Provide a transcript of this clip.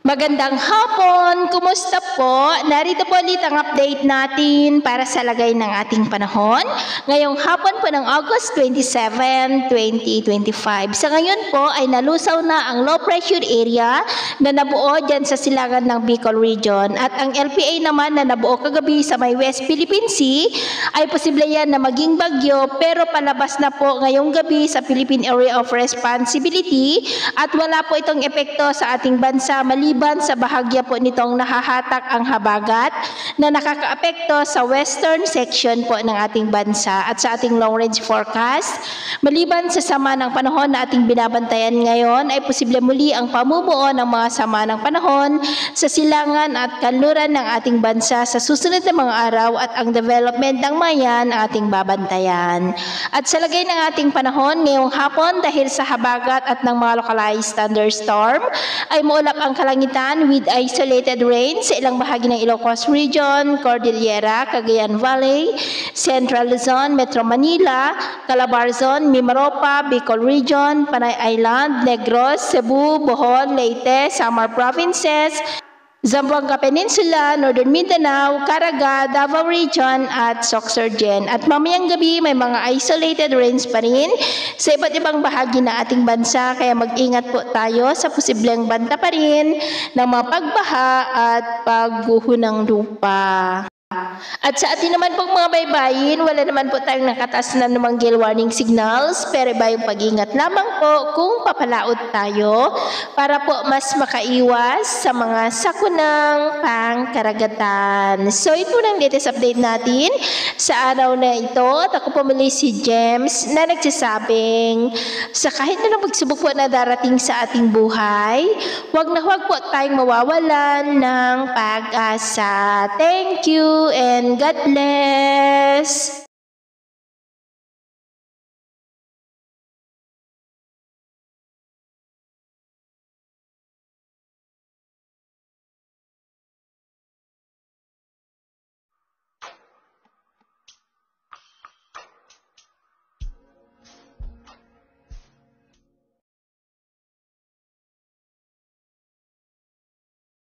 Magandang hapon! Kumusta po? Narito po ulit ang update natin para sa lagay ng ating panahon. Ngayong hapon po ng August 27, 2025. Sa ngayon po ay nalusaw na ang low pressure area na nabuo dyan sa silangan ng Bicol Region. At ang LPA naman na nabuo kagabi sa may West Philippine Sea ay posible yan na maging bagyo pero palabas na po ngayong gabi sa Philippine Area of Responsibility at wala po itong epekto sa ating bansa maliban sa bahagya po nitong nahahatak ang habagat na nakakaapekto sa western section po ng ating bansa at sa ating long range forecast. Maliban sa sama ng panahon na ating binabantayan ngayon ay posible muli ang pamumuo ng mga sama ng panahon sa silangan at kanluran ng ating bansa sa susunod na mga araw at ang development ng mayan ang ating babantayan. At sa lagay ng ating panahon ngayong hapon dahil sa habagat at ng mga localized thunderstorm ay maulap ang kalangitan with isolated rain sa ilang bahagi ng Ilocos Region, Cordillera, Cagayan Valley, Central Luzon, Metro Manila, Calabar Zone, Mimaropa, Bicol Region, Panay Island, Negros, Cebu, Bohol, Leyte, Samar Provinces, Zamboanga Peninsula, Northern Mindanao, Caraga, Davao Region at Sorsogon. At mamayang gabi may mga isolated rains pa rin sa iba't ibang bahagi ng ating bansa kaya mag-ingat po tayo sa posibleng banta pa rin ng mga pagbaha at pagguho ng lupa. At sa atin naman pong mga baybayin, wala naman po tayong nakataas na namang gale warning signals, pero iba yung pag-ingat lamang po kung papalaot tayo para po mas makaiwas sa mga sakunang pangkaragatan. So ito na ang latest update natin sa araw na ito. At ako po muli si James na nagsasabing sa kahit na pagsubok po na darating sa ating buhay, huwag na huwag po tayong mawawalan ng pag-asa. Thank you and God bless!